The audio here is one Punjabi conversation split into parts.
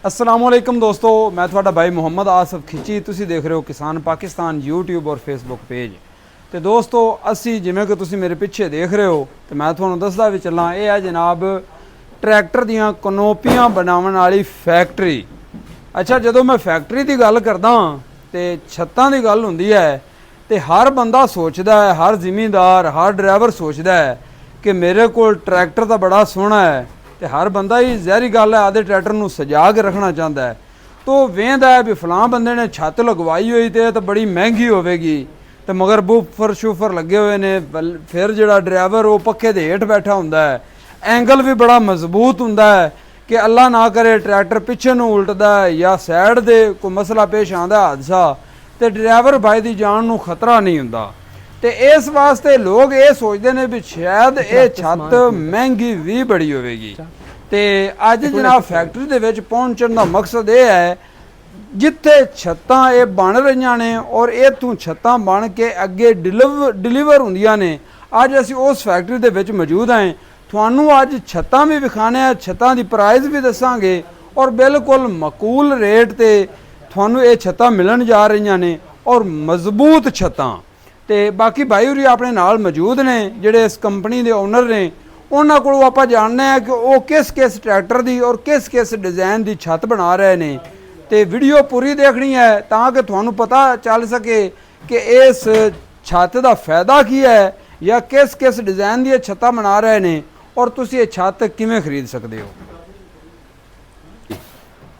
अस्सलामुअलैकुम दोस्तों, मैं थोड़ा भाई मुहम्मद आसफ खिची। तुसी देख रहे हो किसान पाकिस्तान यूट्यूब और फेसबुक पेज। तो दोस्तों असी जिमें कि तुसी मेरे पिछे देख रहे हो तो मैं थोड़ा दसदा भी चलना, यह है जनाब ट्रैक्टर दियाँ कनोपियाँ बनावन वाली फैक्ट्री। अच्छा, जो मैं फैक्ट्री की गल करदा तो छत्तां की गल हुंदी है तो हर बंदा सोचता है, हर जिमीदार हर ड्राइवर सोचता है कि मेरे को ट्रैक्टर तो बड़ा सोहना है, तो हर बंदा ही जहरी गल है आधे ट्रैक्टर नूं सजा के रखना चाहता है। तो वेंदा है भी फलां बंदे ने छत लगवाई हुई तो बड़ी महंगी होवेगी, तो मगर बूफर शूफर लगे हुए ने, फिर जिहड़ा ड्राइवर वो पक्खे दे हेठ बैठा हुंदा है, एंगल भी बड़ा मजबूत हुंदा है कि अल्लाह ना करे ट्रैक्टर पिछे नूं उल्टदा है या साइड दे कोई मसला पेश आंदा हादसा, तो ड्राइवर भाई की जान नूं खतरा नहीं हुंदा। तो इस वास्ते लोग ये सोचते हैं भी शायद ये छत महंगी भी बड़ी होगी। तो अज जनाब फैक्ट्री दे विच पहुंचण दा मकसद ये है जिथे छत्तां ये बन रही ने और इत्थों छत्तां बन के अगे डिलीवर होंदियां ने, अज असीं उस फैक्ट्री दे विच मौजूद हैं। तुहानूं अज छत्तां भी विखाने, छत्तां दी प्राइस भी दसांगे और बिल्कुल मकूल रेट ते तुहानूं ये छत्तां मिलन जा रही ने और मजबूत छत्तां। तो बाकी भाई होरी अपने नाल मौजूद ने जिहड़े इस कंपनी के ओनर ने, उन्हां कोलों आपां जानने हैं कि वो किस किस ट्रैक्टर की और किस किस डिज़ाइन की छत बना रहे हैं। तो वीडियो पूरी देखनी है ताकि तुहानूं पता चल सके कि इस छत का फायदा की है या किस किस डिज़ाइन दी छत्तां बना रहे हैं और तुसीं ये छत किवें खरीद सकते हो।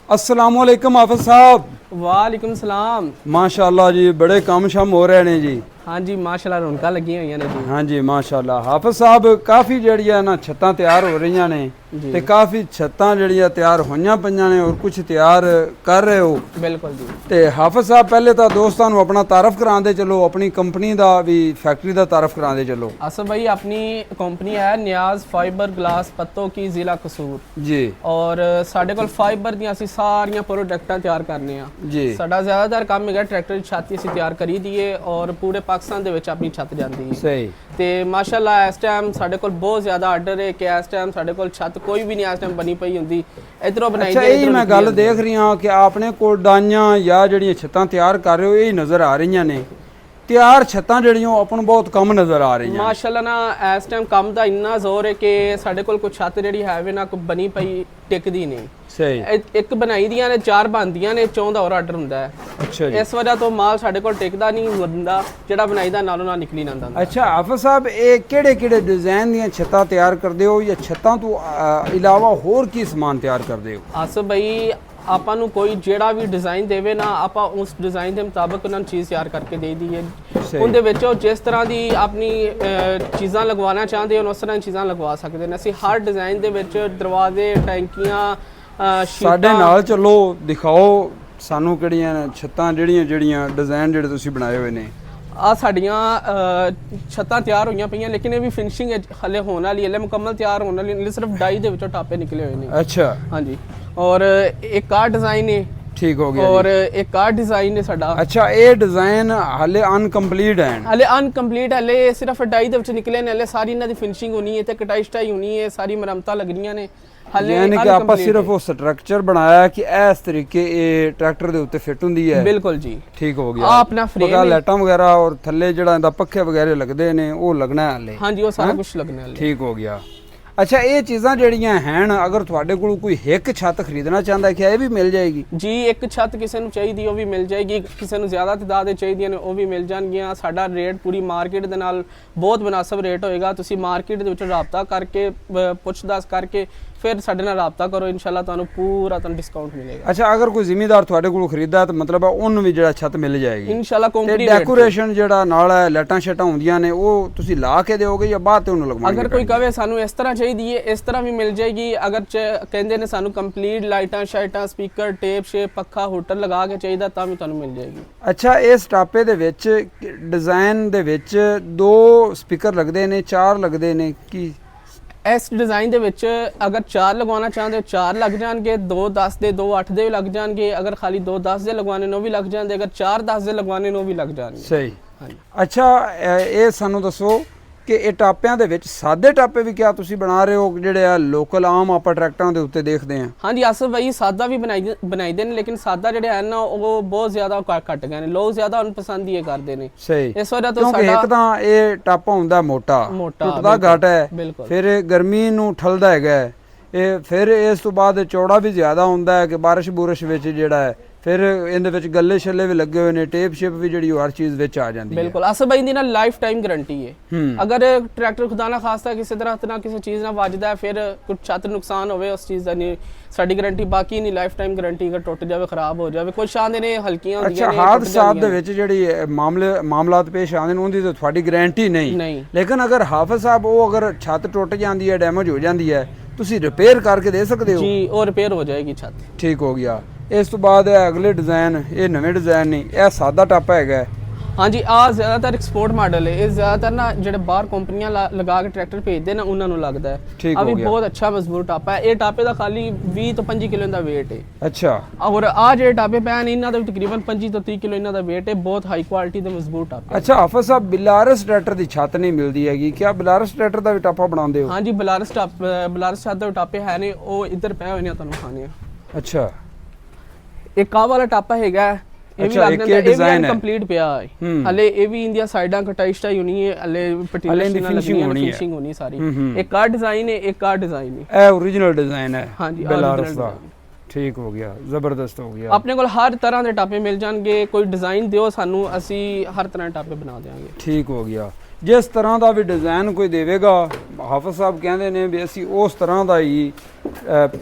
अस्सलाम वालेकुम हाफिज साहब। वालेकुम सलाम। माशाल्लाह जी, बड़े काम शाम हो रहे हैं जी। हाँ जी माशाल्लाह, रौनक लगी हुई ने जी। हाँ जी माशाल्लाह। हाफिज साहब काफ़ी जड़िया ना छत्तां तैयार हो रही ने ते काफ़ी छत्तां जड़िया तैयार होइयां पईयां ने और कुछ तैयार कर रहे हो। बिल्कुल जी। ते हाफिज साहब पहले तो दोस्तों नूं अपना तारफ करांदे चलो, अपनी कंपनी दा भी फैक्ट्री दा तारफ करांदे चलो। असफ भाई अपनी कंपनी है नियाज फाइबर ग्लास पत्तों की जिला कसूर जी, और साडे कोल फाइबर दी असीं सारियां प्रोडक्टां तैयार करने आ जी। साडा ज़्यादातर काम है ट्रैक्टर की छत असीं तैयार करी दीए और पूरे पाकिस्तान दे विच अपनी छत जांदी है। सही। ते माशाल्लाह इस टाइम साडे कोल बहुत ज़्यादा आर्डर है कि इस टाइम साडे कोल छत कोई भी नहीं इस टाइम बनी पई हुंदी, इधरों बनाई अच्छा, यही मैं गल देख रही हाँ कि आपने कोल डाइयां या जड़ियां छत्तां तैयार कर रहे हो, यही नज़र आ रही ने। तैयार छत्तां जड़ियां अपन बहुत कम नज़र आ रही हैं माशाल्लाह ना। इस टाइम काम दा इन्ना जोर है कि साडे कोल कोई छत जिहड़ी है वे ना कोई बनी पई टिकदी नहीं। सही। एक बनाई दियां ने, चार बनदियां ने, 14 और आर्डर हुंदा है। अच्छा जी। इस वजह तो माल साडे कोल टिकदा नहीं, बंदा जेड़ा बनाई दा नालों ना निकली ना आंदा। अच्छा हाफिज साहब, ये किहड़े डिज़ाइन दी छत्तां तैयार करदे हो या छत्तां तो इलावा होर की समान तैयार करदे हो? आसफ भाई ਆਪਾਂ ਨੂੰ ਕੋਈ ਜਿਹੜਾ ਵੀ ਡਿਜ਼ਾਈਨ ਦੇਵੇ ਨਾ, ਆਪਾਂ ਉਸ ਡਿਜ਼ਾਈਨ ਦੇ ਮੁਤਾਬਕ ਉਹਨਾਂ ਨੂੰ ਚੀਜ਼ ਤਿਆਰ ਕਰਕੇ ਦੇ ਦਈਏ। ਉਹਦੇ ਵਿੱਚ ਉਹ ਜਿਸ ਤਰ੍ਹਾਂ ਦੀ ਆਪਣੀ ਚੀਜ਼ਾਂ ਲਗਵਾਉਣਾ ਚਾਹੁੰਦੇ ਹਨ ਉਸ ਤਰ੍ਹਾਂ ਦੀ ਚੀਜ਼ਾਂ ਲਗਵਾ ਸਕਦੇ ਨੇ। ਅਸੀਂ ਹਰ ਡਿਜ਼ਾਈਨ ਦੇ ਵਿੱਚ ਦਰਵਾਜ਼ੇ, ਟੈਂਕੀਆਂ, ਸਾਡੇ ਨਾਲ ਚਲੋ ਦਿਖਾਓ ਸਾਨੂੰ ਕਿਹੜੀਆਂ ਛੱਤਾਂ ਜਿਹੜੀਆਂ ਡਿਜ਼ਾਈਨ ਜਿਹੜੇ ਤੁਸੀਂ ਬਣਾਏ ਹੋਏ ਨੇ। ਆ ਸਾਡੀਆਂ ਛੱਤਾਂ ਤਿਆਰ ਹੋਈਆਂ ਪਈਆਂ, ਲੇਕਿਨ ਇਹ ਵੀ ਫਿਨਿਸ਼ਿੰਗ ਹਲੇ ਹੋਣ ਵਾਲੀ, ਹਲੇ ਮੁਕੰਮਲ ਤਿਆਰ ਹੋਣ ਵਾਲੀ, ਸਿਰਫ ਡਾਈ ਦੇ ਵਿੱਚੋਂ ਟਾਪੇ ਨਿਕਲੇ ਹੋਏ ਨੇ। ਅੱਛਾ। ਹਾਂਜੀ, और एक आ डिज़ाइन है। ठीक हो गया। और एक आ डिज़ाइन है साडा। अच्छा, ये डिज़ाइन हाले अनकंप्लीट है? हाले अनकंप्लीट, हाले सिर्फ डाई दे विच निकले ने, हाले सारी इन्हां दी फिनिशिंग होनी है ते कटाई शटाई होनी है, सारी मरम्मतां लगनियां ने। हाले यानी कि आप सिर्फ वो स्ट्रक्चर बनाया कि इस तरीके ये ट्रैक्टर दे उत्ते फिट हुंदी है। बिल्कुल जी। ठीक हो गया। अपना फ्रेम लाइटां वगैरह और थल्ले जिहड़ा इंदा पक्खे वगैरह लगदे ने वो लगना है हाले? हां जी, वो सारा कुछ लगना है। ठीक हो गया। अच्छा, ये चीज़ां जड़ियां हैं अगर तुहाडे कोल कोई एक छत खरीदना चाहता है क्या ये भी मिल जाएगी? जी, एक छत किसी नूं चाहिदी वो भी मिल जाएगी, किसी नूं ज़्यादा तादाद चाहिए ने वो भी मिल जाएगियां। साडा रेट पूरी मार्केट दे नाल बहुत मुनासिब रेट होएगा। तुसीं मार्केट दे विच राबता करके पुछ दस करके फिर साडे नाल राबता करो, इंशाल्लाह तुहानूं पूरा डिस्काउंट मिलेगा। अच्छा, अगर कोई जिमीदार तुहाडे कोल खरीदा तो मतलब उन्होंने भी जिहड़ा छत मिल जाएगी इंशाल्लाह। कंपनी डेकोरेशन जिहड़ा नाल है लाइटां शाइटां हुंदियां ने वो तुसीं ला के दोगे या बाद ते उन्होंने लगवाएंगे? अगर कोई कहे सानू इस तरह चाहिए इस तरह भी मिल जाएगी। अगर कहंदे ने सानू कंप्लीट लाइटां शाइटां, स्पीकर, टेप शेप, पक्खा हुटर लगा के चाहिए तां भी तुहानूं मिल जाएगी। अच्छा, इस टापे दे विच डिज़ाइन दे विच 2 स्पीकर लगदे ने, 4 लगदे ने कि इस डिज़ाइन दे विच अगर 4 लगवाना चाहते हो 4 लग जाएंगे, 2 10 दे 2 8 दे भी लग जाएंगे। अगर खाली 2 10 दे लगवाने नो भी लग जाएंगे, अगर 4 10 दे लगवाने नो भी लग जाएंगे। सही। अच्छा, ये सानू दसो ਕਿ ਇਹ ਟਾਪਿਆਂ ਦੇ ਵਿੱਚ ਸਾਦੇ ਟਾਪੇ ਵੀ ਕਿਆ ਤੁਸੀਂ ਬਣਾ ਰਹੇ ਹੋ ਜਿਹੜੇ ਆ ਲੋਕਲ ਆਮ ਆਪਾਂ ਟਰੈਕਟਰਾਂ ਦੇ ਉੱਤੇ ਦੇਖਦੇ ਆ? ਹਾਂਜੀ ਆਸਫ ਭਾਈ ਸਾਦਾ ਵੀ ਬਣਾਈਦੇ ਨੇ, ਲੇਕਿਨ ਸਾਦਾ ਜਿਹੜੇ ਹਨ ਨਾ ਉਹ ਬਹੁਤ ਜ਼ਿਆਦਾ ਘੱਟ ਗਏ ਨੇ, ਲੋਕ ਜ਼ਿਆਦਾ ਉਹਨੂੰ ਪਸੰਦ ਹੀ ਕਰਦੇ ਨੇ। ਸਹੀ, ਇਸ ਵਜ੍ਹਾ ਤੋਂ ਕਿਉਂਕਿ ਇੱਕ ਤਾਂ ਇਹ ਟਾਪਾ ਹੁੰਦਾ ਮੋਟਾ ਟੁੱਟਦਾ ਘੱਟ ਹੈ, ਫਿਰ ਗਰਮੀ ਨੂੰ ਠਲਦਾ ਹੈਗਾ ਇਹ, ਫਿਰ ਇਸ ਤੋਂ ਬਾਅਦ ਚੌੜਾ ਵੀ ਜ਼ਿਆਦਾ ਹੁੰਦਾ ਹੈ ਕਿ ਬਾਰਿਸ਼ ਬੂਰਿਸ਼ ਵਿੱਚ ਜਿਹੜਾ ਹੈ ਫਿਰ ਇਹਦੇ ਵਿੱਚ ਗੱਲੇ ਛੱਲੇ ਵੀ ਲੱਗੇ ਹੋਏ ਨੇ, ਟੇਪ ਸ਼ਿਪ ਵੀ ਜਿਹੜੀ ਹਰ ਚੀਜ਼ ਵਿੱਚ ਆ ਜਾਂਦੀ ਹੈ। ਬਿਲਕੁਲ ਅਸਲ ਬਾਈ ਦੀ ਨਾ ਲਾਈਫ ਟਾਈਮ ਗਾਰੰਟੀ ਹੈ। ਅਗਰ ਟਰੈਕਟਰ ਖੁਦਾ ਨਾ ਖਾਸਤਾ ਕਿਸੇ ਤਰ੍ਹਾਂ ਨਾ ਕਿਸੇ ਚੀਜ਼ ਨਾਲ ਵੱਜਦਾ ਫਿਰ ਕੁਝ ਛੱਤ ਨੁਕਸਾਨ ਹੋਵੇ ਉਸ ਚੀਜ਼ ਦਾ ਨਹੀਂ ਸਾਡੀ ਗਾਰੰਟੀ, ਬਾਕੀ ਨਹੀਂ ਲਾਈਫ ਟਾਈਮ ਗਾਰੰਟੀ। ਅਗਰ ਟੁੱਟ ਜਾਵੇ ਖਰਾਬ ਹੋ ਜਾਵੇ ਕੁਝ ਆਂਦੇ ਨੇ ਹਲਕੀਆਂ ਹੁੰਦੀਆਂ ਨੇ। ਅੱਛਾ, ਹਾਦਸਾਤ ਦੇ ਵਿੱਚ ਜਿਹੜੀ ਮਾਮਲਾਤ ਪੇਸ਼ ਆਉਂਦੇ ਨੇ ਉਹਦੀ ਤਾਂ ਤੁਹਾਡੀ ਗਾਰੰਟੀ ਨਹੀਂ, ਲੇਕਿਨ ਅਗਰ ਹਾਫਿਜ਼ ਸਾਹਿਬ ਉਹ ਅਗਰ ਛੱਤ ਟੁੱਟ ਜਾਂਦੀ ਹੈ, ਡੈਮੇਜ ਹੋ ਜਾਂਦੀ ਹੈ, ਤੁਸੀਂ ਰਿਪੇਅਰ ਕਰਕੇ ਦੇ ਸਕਦੇ ਹੋ? ਜੀ ਉਹ ਰਿਪੇਅਰ ਹੋ ਜਾਏਗੀ ਛੱਤ। ਠੀਕ ਹੋ ਗਿਆ। ਇਸ ਤੋਂ ਬਾਅਦ ਅਗਲੇ ਡਿਜ਼ਾਈਨ, ਇਹ ਨਵੇਂ ਡਿਜ਼ਾਈਨ ਨਹੀਂ, ਇਹ ਸਾਦਾ ਟਾਪਾ ਹੈਗਾ। ਹਾਂਜੀ ਆ ਜ਼ਿਆਦਾਤਰ ਐਕਸਪੋਰਟ ਮਾਡਲ ਹੈ, ਇਹ ਜ਼ਿਆਦਾਤਰ ਨਾ ਜਿਹੜੇ ਬਾਹਰ ਕੰਪਨੀਆਂ ਲਗਾ ਕੇ ਟਰੈਕਟਰ ਭੇਜਦੇ ਨਾ ਉਹਨਾਂ ਨੂੰ ਲੱਗਦਾ ਹੈ। ਆ ਵੀ ਬਹੁਤ ਅੱਛਾ ਮਜ਼ਬੂਤ ਟਾਪਾ ਹੈ। ਇਹ ਟਾਪੇ ਦਾ ਖਾਲੀ 20 ਤੋਂ 25 ਕਿਲੋ ਦਾ weight ਹੈ। ਅੱਛਾ, ਔਰ ਆ ਜਿਹੜੇ ਟਾਪੇ ਪੈਣ ਇਹਨਾਂ ਦਾ ਤਕਰੀਬਨ 25 ਤੋਂ 30 ਕਿਲੋ ਇਹਨਾਂ ਦਾ weight ਹੈ। ਬਹੁਤ ਹਾਈ ਕੁਆਲਿਟੀ ਦੇ ਮਜ਼ਬੂਤ ਟਾਪੇ। ਅੱਛਾ ਹਾਫਿਜ਼ ਸਾਹਿਬ, ਬਿਲਾਰਸ ਟਰੈਕਟਰ ਦੀ ਛੱਤ ਨਹੀਂ ਮਿਲਦੀ ਹੈਗੀ, ਕਿਆ ਬਿਲਾਰਸ ਟਰੈਕਟਰ ਦਾ ਵੀ ਟਾਪਾ ਬਣਾਉਂਦੇ ਹੋ? ਹਾਂਜੀ ਬਿਲਾਰਸ ਛੱਤ ਦੇ ਟਾਪੇ ਹੈ ਨੇ, ਉਹ ਇੱਧਰ ਪਏ ਹੋਏ ਨੇ ਤੁਹਾਨੂੰ ਖਾਣੇ। ਅੱਛਾ, ਇੱਕ ਆਹ ਵਾਲਾ ਟਾਪਾ ਹੈਗਾ, ਇਹ ਵੀ ਲੱਗਦਾ ਹੈ, ਇਹ ਵੀ ਕੰਪਲੀਟ ਪਿਆ ਹੈ ਹਲੇ। ਇਹ ਵੀ ਇੰਡੀਆ ਸਾਈਡਾਂ ਕਟਾਈ ਸਟਾਈ ਹੋਣੀ ਹੈ ਹਲੇ, ਫਿਨਿਸ਼ਿੰਗ ਹੋਣੀ ਸਾਰੀ। ਇੱਕ ਆ ਡਿਜ਼ਾਈਨ ਹੈ, ਇੱਕ ਆ ਡਿਜ਼ਾਈਨ ਹੈ। ਇਹ ओरिजिनल ਡਿਜ਼ਾਈਨ ਹੈ ਹਾਂਜੀ ਬਿਲਾਰਸ ਦਾ। ਠੀਕ ਹੋ ਗਿਆ, ਜ਼ਬਰਦਸਤ ਹੋ ਗਿਆ। ਆਪਣੇ ਕੋਲ ਹਰ ਤਰ੍ਹਾਂ ਦੇ ਟਾਪੇ ਮਿਲ ਜਾਣਗੇ, ਕੋਈ ਡਿਜ਼ਾਈਨ ਦਿਓ ਸਾਨੂੰ, ਅਸੀਂ ਹਰ ਤਰ੍ਹਾਂ ਦੇ ਟਾਪੇ ਬਣਾ ਦੇਵਾਂਗੇ। ਠੀਕ ਹੋ ਗਿਆ। ਜਿਸ ਤਰ੍ਹਾਂ ਦਾ ਵੀ ਡਿਜ਼ਾਈਨ ਕੋਈ ਦੇਵੇਗਾ, ਹਾਫਿਜ਼ ਸਾਹਿਬ ਕਹਿੰਦੇ ਨੇ ਵੀ ਅਸੀਂ ਉਸ ਤਰ੍ਹਾਂ ਦਾ ਹੀ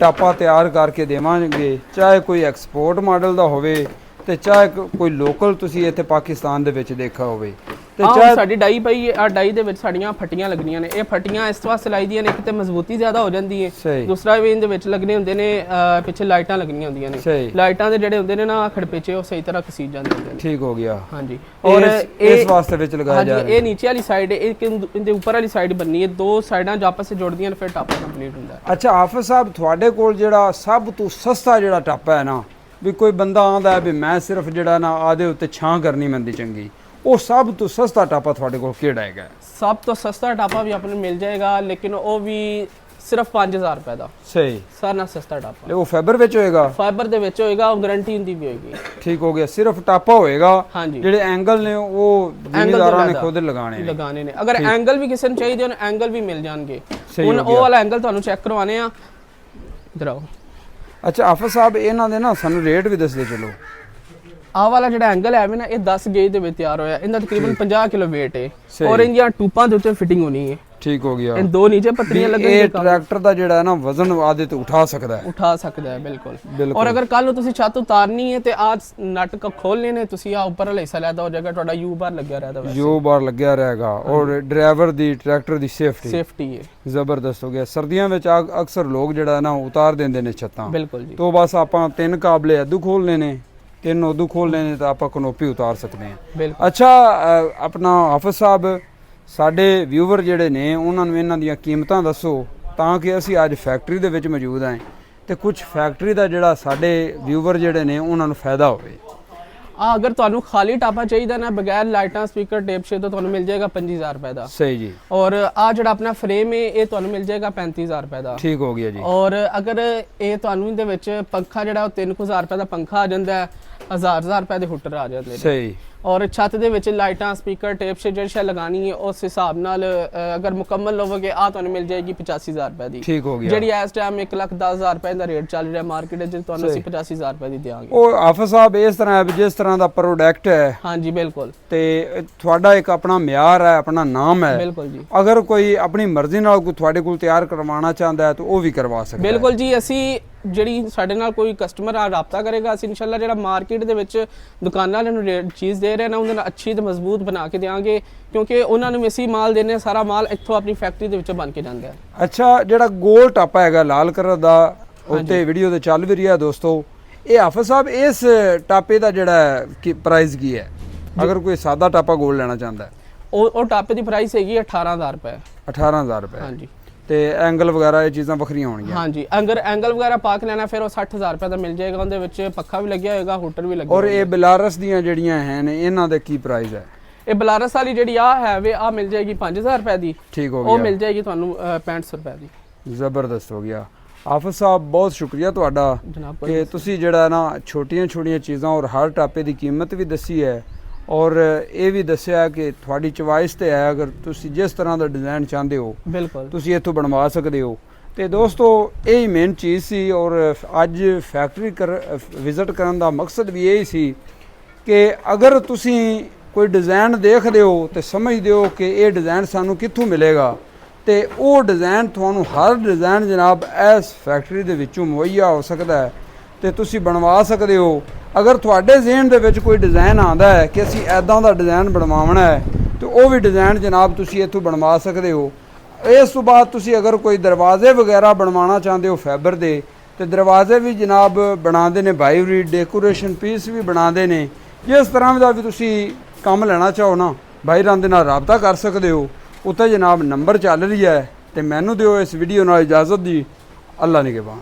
ਟਾਪਾ ਤਿਆਰ ਕਰਕੇ ਦੇਵਾਂਗੇ, ਚਾਹੇ ਕੋਈ ਐਕਸਪੋਰਟ ਮਾਡਲ ਦਾ ਹੋਵੇ ਤੇ ਚਾਹੇ ਕੋਈ ਲੋਕਲ ਤੁਸੀਂ ਇੱਥੇ ਪਾਕਿਸਤਾਨ ਦੇ ਵਿੱਚ ਦੇਖਿਆ ਹੋਵੇ। ਤੇ ਚਾਹੇ ਸਾਡੀ ਡਾਈ ਪਈ ਹੈ, ਆ ਡਾਈ ਦੇ ਵਿੱਚ ਸਾਡੀਆਂ ਫੱਟੀਆਂ ਲੱਗਣੀਆਂ ਨੇ। ਇਹ ਫੱਟੀਆਂ ਇਸ ਵਾਸਤੇ ਲਾਈ ਦੀਆਂ ਨੇ, ਇੱਕ ਤੇ ਮਜ਼ਬੂਤੀ ਜ਼ਿਆਦਾ ਹੋ ਜਾਂਦੀ ਹੈ, ਦੂਸਰਾ ਵੀ ਇਹਦੇ ਵਿੱਚ ਲੱਗਣੇ ਹੁੰਦੇ ਨੇ ਪਿੱਛੇ ਲਾਈਟਾਂ ਲੱਗਣੀਆਂ ਹੁੰਦੀਆਂ ਨੇ। ਲਾਈਟਾਂ ਦੇ ਜਿਹੜੇ ਹੁੰਦੇ ਨੇ ਨਾ ਖੜਪੇਚੇ, ਉਹ ਸਹੀ ਤਰ੍ਹਾਂ ਕਸੀਜ ਜਾਂਦੇ ਹੁੰਦੇ ਨੇ। ਠੀਕ ਹੋ ਗਿਆ। ਹਾਂਜੀ, ਔਰ ਇਸ ਵਾਸਤੇ ਵਿੱਚ ਲਗਾਇਆ ਜਾ ਰਿਹਾ ਹੈ। ਇਹ ਨੀਚੇ ਵਾਲੀ ਸਾਈਡ ਹੈ, ਇਹਦੇ ਉੱਪਰ ਵਾਲੀ ਸਾਈਡ ਬੰਨੀ ਹੈ, ਦੋ ਸਾਈਡਾਂ ਜੋ ਆਪਸ ਵਿੱਚ ਜੁੜਦੀਆਂ ਨੇ, ਫਿਰ ਟਾਪਾ ਕੰਪਲੀਟ ਹੁੰਦਾ ਹੈ। ਅੱਛਾ ਹਾਫਿਜ਼ ਸਾਹਿਬ, ਤੁਹਾਡੇ ਕੋਲ ਜਿਹੜਾ ਸਭ ਤੋਂ ਸਸਤਾ ਜਿਹੜਾ ਟਾਪਾ ਹੈ ਨਾ, ਵੀ ਕੋਈ ਬੰਦਾ ਆਂਦਾ ਹੈ ਵੀ ਮੈਂ ਸਿਰਫ ਜਿਹੜਾ ਨਾ ਆਦੇ ਉੱਤੇ ਛਾਂ ਕਰਨੀ ਮੰਦੀ ਚੰਗੀ, ਉਹ ਸਭ ਤੋਂ ਸਸਤਾ ਟਾਪਾ ਤੁਹਾਡੇ ਕੋਲ ਕਿਹੜਾ ਹੈਗਾ? ਸਭ ਤੋਂ ਸਸਤਾ ਟਾਪਾ ਵੀ ਆਪਣੇ ਮਿਲ ਜਾਏਗਾ, ਲੇਕਿਨ ਉਹ ਵੀ ਸਿਰਫ 5000 ਰੁਪਏ ਦਾ। ਸਹੀ, ਸਾਰਾ ਨਾਲ ਸਸਤਾ ਟਾਪਾ। ਉਹ ਫਾਈਬਰ ਵਿੱਚ ਹੋਏਗਾ? ਫਾਈਬਰ ਦੇ ਵਿੱਚ ਹੋਏਗਾ, ਉਹ ਗਾਰੰਟੀ ਹੁੰਦੀ ਵੀ ਹੋਏਗੀ। ਠੀਕ ਹੋ ਗਿਆ, ਸਿਰਫ ਟਾਪਾ ਹੋਏਗਾ। ਜਿਹੜੇ ਐਂਗਲ ਨੇ ਉਹ ਜ਼ਿਮੀਂਦਾਰਾਂ ਨੇ ਖੁਦ ਲਗਾਣੇ ਨੇ। ਅਗਰ ਐਂਗਲ ਵੀ ਕਿਸੇ ਨੂੰ ਚਾਹੀਦੇ ਹੋਣ, ਐਂਗਲ ਵੀ ਮਿਲ ਜਾਣਗੇ। ਹੁਣ ਉਹ ਵਾਲਾ ਐਂਗਲ ਤੁਹਾਨੂੰ ਚੈੱਕ ਕਰਵਾਣੇ ਆ, ਇਧਰ ਆਓ। ਅੱਛਾ ਹਾਫਿਜ਼ ਸਾਹਿਬ, ਇਹਨਾਂ ਦੇ ਨਾ ਸਾਨੂੰ ਰੇਟ ਵੀ ਦੱਸਦੇ ਚਲੋ। ਆਹ ਵਾਲਾ ਜਿਹੜਾ ਐਂਗਲ ਹੈ ਨਾ, ਇਹ 10 ਗੇਜ ਦੇ ਵਿੱਚ ਤਿਆਰ ਹੋਇਆ, ਇਹਦਾ ਤਕਰੀਬਨ 50 ਕਿਲੋ weight ਹੈ, ਔਰ ਇਹਦੀਆਂ ਟੂਪਾਂ ਦੇ ਉੱਤੇ ਫਿਟਿੰਗ ਹੋਣੀ ਹੈ। ਠੀਕ ਹੋ ਗਿਆ। ਇਹ ਦੋ ਨੀਚੇ ਪੱਤਰੀਆਂ ਲੱਗਣਗੀਆਂ। ਇਹ ਟਰੈਕਟਰ ਦਾ ਜਿਹੜਾ ਹੈ ਨਾ ਵਜ਼ਨ ਆਦੇ ਤੇ ਉਠਾ ਸਕਦਾ ਹੈ। ਬਿਲਕੁਲ। ਔਰ ਅਗਰ ਕੱਲ ਨੂੰ ਤੁਸੀਂ ਛੱਤ ਉਤਾਰਨੀ ਹੈ ਤੇ ਆ ਨਟ ਖੋਲਨੇ ਨੇ, ਤੁਸੀਂ ਆ ਉੱਪਰ ਵਾਲਾ ਹਿੱਸਾ ਲੈਦਾ ਹੋ ਜਾਏਗਾ, ਤੁਹਾਡਾ ਯੂ ਬਾਰ ਲੱਗਿਆ ਰਹੇਗਾ। ਔਰ ਡਰਾਈਵਰ ਦੀ ਟਰੈਕਟਰ ਦੀ ਸੇਫਟੀ ਹੈ। ਜ਼ਬਰਦਸਤ ਹੋ ਗਿਆ। ਸਰਦੀਆਂ ਵਿੱਚ ਅਕਸਰ ਲੋਕ ਜਿਹੜਾ ਨਾ ਉਤਾਰ ਦਿੰਦੇ ਨੇ ਛੱਤਾਂ। ਬਿਲਕੁਲ ਜੀ। ਤੋਂ ਬਸ ਆਪਾਂ 3 ਕਾਬਲੇ ਅਦੂ ਖੋਲਨੇ ਨੇ, 3 ਉਦੋਂ ਖੋਲਨੇ ਨੇ ਤਾਂ ਆਪਾਂ ਕਨੋਪੀ ਉਤਾਰ ਸਕਦੇ ਹਾਂ। ਅੱਛਾ ਆਪਣਾ ਹਾਫਿਜ਼ ਸਾਹਿਬ, ਸਾਡੇ ਵਿਊਵਰ ਜਿਹੜੇ ਨੇ ਉਹਨਾਂ ਨੂੰ ਇਹਨਾਂ ਦੀਆਂ ਕੀਮਤਾਂ ਦੱਸੋ, ਤਾਂ ਕਿ ਅਸੀਂ ਅੱਜ ਫੈਕਟਰੀ ਦੇ ਵਿੱਚ ਮੌਜੂਦ ਹਾਂ ਤੇ ਕੁਝ ਫੈਕਟਰੀ ਦਾ ਜਿਹੜਾ ਸਾਡੇ ਵਿਊਵਰ ਜਿਹੜੇ ਨੇ ਉਹਨਾਂ ਨੂੰ ਫਾਇਦਾ ਹੋਵੇ। ਅਗਰ ਤੁਹਾਨੂੰ ਖਾਲੀ ਟਾਪਾ ਚਾਹੀਦਾ ਨਾ, ਬਗੈਰ ਲਾਈਟਾਂ ਸਪੀਕਰ ਟੇਪ ਸ਼ੇ ਤੋਂ, ਤੁਹਾਨੂੰ ਮਿਲ ਜਾਏਗਾ 25000 ਰੁਪਏ ਦਾ। ਸਹੀ ਜੀ। ਔਰ ਆ ਜਿਹੜਾ ਆਪਣਾ ਫਰੇਮ ਹੈ, ਇਹ ਤੁਹਾਨੂੰ ਮਿਲ ਜਾਏਗਾ 35000 ਰੁਪਏ ਦਾ। ਠੀਕ ਹੋ ਗਿਆ ਜੀ। ਔਰ ਅਗਰ ਇਹ ਤੁਹਾਨੂੰ ਇਹਦੇ ਵਿੱਚ ਪੰਖਾ ਜਿਹੜਾ ਉਹ 3000 ਰੁਪਏ ਦਾ ਪੰਖਾ ਆ ਜਾਂਦਾ ਹੈ, 1000 ਰੁਪਏ ਦੇ ਹੁੱਟਰ ਆ ਜਾਂਦੇ ਨੇ। ਸਹੀ। ਔਰ ਛੱਤ ਦੇ ਵਿੱਚ ਲਾਈਟਾਂ ਸਪੀਕਰ ਟੇਪ ਸ਼ੇ ਜਿਹੜੀ ਸ਼ੇ ਲਗਾਣੀ ਹੈ, ਉਸ ਹਿਸਾਬ ਨਾਲ ਅਗਰ ਮੁਕੰਮਲ ਲਵੋਗੇ ਆ ਤੁਹਾਨੂੰ ਮਿਲ ਜਾਏਗੀ 85000 ਰੁਪਏ ਦੀ। ਠੀਕ ਹੋ ਗਿਆ। ਜਿਹੜੀ ਇਸ ਟਾਈਮ 1,10,000 ਰੁਪਏ ਦਾ ਰੇਟ ਚੱਲ ਰਿਹਾ ਮਾਰਕੀਟ ਵਿੱਚ, ਤੁਹਾਨੂੰ ਅਸੀਂ 85000 ਰੁਪਏ ਦੀ ਦੇਵਾਂਗੇ। ਉਹ ਹਾਫਿਜ਼ ਸਾਹਿਬ ਇਸ ਤਰ੍ਹਾਂ ਹੈ, ਜਿਸ ਤਰ੍ਹਾਂ ਦਾ ਪ੍ਰੋਡਕਟ ਹੈ। ਹਾਂਜੀ ਬਿਲਕੁਲ। ਤੇ ਤੁਹਾਡਾ ਇੱਕ ਆਪਣਾ ਮਿਆਰ ਹੈ, ਆਪਣਾ ਨਾਮ ਹੈ। ਬਿਲਕੁਲ ਜੀ। ਅਗਰ ਕੋਈ ਆਪਣੀ ਮਰਜ਼ੀ ਨਾਲ ਕੋਈ ਤੁਹਾਡੇ ਕੋਲ ਤਿਆਰ ਕਰਵਾਉਣਾ ਚਾਹੁੰਦਾ ਹੈ ਤਾਂ ਉਹ ਵੀ ਕਰਵਾ ਸਕਦਾ ਹੈ। ਬਿਲਕੁਲ ਜੀ। ਅਸੀਂ ਜਿਹੜੀ ਸਾਡੇ ਨਾਲ ਕੋਈ ਕਸਟਮਰ ਆ ਰਾਬਤਾ ਕਰੇਗਾ, ਅਸੀਂ ਇਨਸ਼ਾਅੱਲਾ ਜਿਹੜਾ ਮਾਰਕੀਟ ਦੇ ਵਿੱਚ ਦੁਕਾਨਾਂ ਵਾਲਿਆਂ ਨੂੰ ਚੀਜ਼ ਦੇ ਰਹੇ ਨਾ, ਉਹਨਾਂ ਨੂੰ ਅੱਛੀ ਤੇ ਮਜ਼ਬੂਤ ਬਣਾ ਕੇ ਦੇਵਾਂਗੇ, ਕਿਉਂਕਿ ਉਹਨਾਂ ਨੂੰ ਅਸੀਂ ਮਾਲ ਦੇਣੇ, ਸਾਰਾ ਮਾਲ ਇੱਥੋਂ ਆਪਣੀ ਫੈਕਟਰੀ ਦੇ ਵਿੱਚੋਂ ਬਣ ਕੇ ਜਾਂਦਾ ਹੈ। ਅੱਛਾ, ਜਿਹੜਾ ਗੋਲ ਟਾਪਾ ਹੈਗਾ ਲਾਲ ਕਲਰ ਦਾ, ਉੱਤੇ ਵੀਡੀਓ ਤੇ ਚੱਲ ਵੀ ਰਿਹਾ ਦੋਸਤੋ, ਇਹ ਹਾਫਿਜ਼ ਸਾਹਿਬ ਇਸ ਟਾਪੇ ਦਾ ਜਿਹੜਾ ਪ੍ਰਾਈਸ ਕੀ ਹੈ? ਅਗਰ ਕੋਈ ਸਾਦਾ ਟਾਪਾ ਗੋਲ ਲੈਣਾ ਚਾਹੁੰਦਾ ਹੈ, ਉਹ ਟਾਪੇ ਦੀ ਪ੍ਰਾਈਸ ਹੈਗੀ 18000 ਰੁਪਏ। 18000 ਰੁਪਏ। ਹਾਂਜੀ। ਤੇ ਐਂਗਲ ਵਗੈਰਾ ਇਹ ਚੀਜ਼ਾਂ ਵੱਖਰੀਆਂ ਹੋਣਗੀਆਂ? ਹਾਂਜੀ। ਐਂਗਲ ਵਗੈਰਾ ਪਾ ਕੇ ਲੈਣਾ ਫਿਰ ਉਹ 60000 ਰੁਪਏ ਦਾ ਮਿਲ ਜਾਏਗਾ। ਉਹਦੇ ਵਿੱਚ ਪੱਖਾ ਵੀ ਲੱਗਿਆ ਹੋਏਗਾ, ਹੁੱਟਰ ਵੀ ਲੱਗਿਆ। ਔਰ ਇਹ ਬਿਲਾਰਸ ਦੀਆਂ ਜਿਹੜੀਆਂ ਹਨ, ਇਹਨਾਂ ਦਾ ਕੀ ਪ੍ਰਾਈਸ ਹੈ? ਇਹ ਬਲਾਰਸ ਵਾਲੀ ਜਿਹੜੀ ਆ ਹੈ ਵੇ ਆ ਮਿਲ ਜਾਏਗੀ 5000 ਰੁਪਏ ਦੀ, ਠੀਕ ਹੋ ਉਹ ਗਿਆ, ਮਿਲ ਜਾਏਗੀ ਤੁਹਾਨੂੰ 6500 ਰੁਪਏ ਦੀ। ਜ਼ਬਰਦਸਤ ਹੋ ਗਿਆ। ਆਫਿਸ ਸਾਹਿਬ ਬਹੁਤ ਸ਼ੁਕਰੀਆ ਤੁਹਾਡਾ ਜਨਾਬ ਕਿ ਤੁਸੀਂ ਜਿਹੜਾ ਨਾ ਛੋਟੀਆਂ ਚੀਜ਼ਾਂ ਔਰ ਹਰ ਟਾਪੇ ਦੀ ਕੀਮਤ ਵੀ ਦੱਸੀ ਹੈ ਔਰ ਇਹ ਵੀ ਦੱਸਿਆ ਕਿ ਤੁਹਾਡੀ ਚੁਆਇਸ ਤੇ ਹੈ, ਅਗਰ ਤੁਸੀਂ ਜਿਸ ਤਰ੍ਹਾਂ ਦਾ ਡਿਜ਼ਾਈਨ ਚਾਹੁੰਦੇ ਹੋ ਬਿਲਕੁਲ ਤੁਸੀਂ ਇੱਥੋਂ ਬਣਵਾ ਸਕਦੇ ਹੋ। ਤੇ ਦੋਸਤੋ ਇਹ ਹੀ ਮੇਨ ਚੀਜ਼ ਸੀ ਔਰ ਅੱਜ ਫੈਕਟਰੀ ਵਿਜ਼ਿਟ ਕਰਨ ਦਾ ਮਕਸਦ ਵੀ ਇਹ ਸੀ ਕਿ ਅਗਰ ਤੁਸੀਂ ਕੋਈ ਡਿਜ਼ਾਈਨ ਦੇਖਦੇ ਹੋ ਤੇ ਸਮਝਦੇ ਹੋ ਕਿ ਇਹ ਡਿਜ਼ਾਈਨ ਸਾਨੂੰ ਕਿੱਥੋਂ ਮਿਲੇਗਾ ਤੇ ਉਹ ਡਿਜ਼ਾਈਨ ਤੁਹਾਨੂੰ ਹਰ ਡਿਜ਼ਾਈਨ ਜਨਾਬ ਇਸ ਫੈਕਟਰੀ ਦੇ ਵਿੱਚੋਂ ਮੁਹੱਈਆ ਹੋ ਸਕਦਾ ਹੈ ਤੇ ਤੁਸੀਂ ਬਣਵਾ ਸਕਦੇ ਹੋ। ਅਗਰ ਤੁਹਾਡੇ ਜ਼ਿਹਨ ਦੇ ਵਿੱਚ ਕੋਈ ਡਿਜ਼ਾਈਨ ਆਉਂਦਾ ਹੈ ਕਿ ਅਸੀਂ ਐਦਾਂ ਦਾ ਡਿਜ਼ਾਈਨ ਬਣਵਾਉਣਾ ਹੈ ਤੇ ਉਹ ਵੀ ਡਿਜ਼ਾਈਨ ਜਨਾਬ ਤੁਸੀਂ ਇੱਥੋਂ ਬਣਵਾ ਸਕਦੇ ਹੋ। ਇਸ ਤੋਂ ਬਾਅਦ ਤੁਸੀਂ ਅਗਰ ਕੋਈ ਦਰਵਾਜ਼ੇ ਵਗੈਰਾ ਬਣਵਾਉਣਾ ਚਾਹੁੰਦੇ ਹੋ ਫਾਈਬਰ ਦੇ ਤੇ ਦਰਵਾਜ਼ੇ ਵੀ ਜਨਾਬ ਬਣਾਉਂਦੇ ਨੇ, ਬਾਈ ਵੀ ਡੈਕੋਰੇਸ਼ਨ ਪੀਸ ਵੀ ਬਣਾਉਂਦੇ ਨੇ। ਜਿਸ ਤਰ੍ਹਾਂ ਦਾ ਵੀ ਤੁਸੀਂ ਕੰਮ ਲੈਣਾ ਚਾਹੋ ਨਾ ਭਾਈ ਰਾਂ ਦੇ ਨਾਲ ਰਾਬਤਾ ਕਰ ਸਕਦੇ ਹੋ। ਉੱਤੇ ਜਨਾਬ ਨੰਬਰ ਚੱਲ ਰਹੀ ਹੈ ਤੇ ਮੈਨੂੰ ਦਿਓ ਇਸ ਵੀਡੀਓ ਨਾਲ ਇਜਾਜ਼ਤ ਦੀ। ਅੱਲਾ ਨਿਗਹਿਬਾਨ।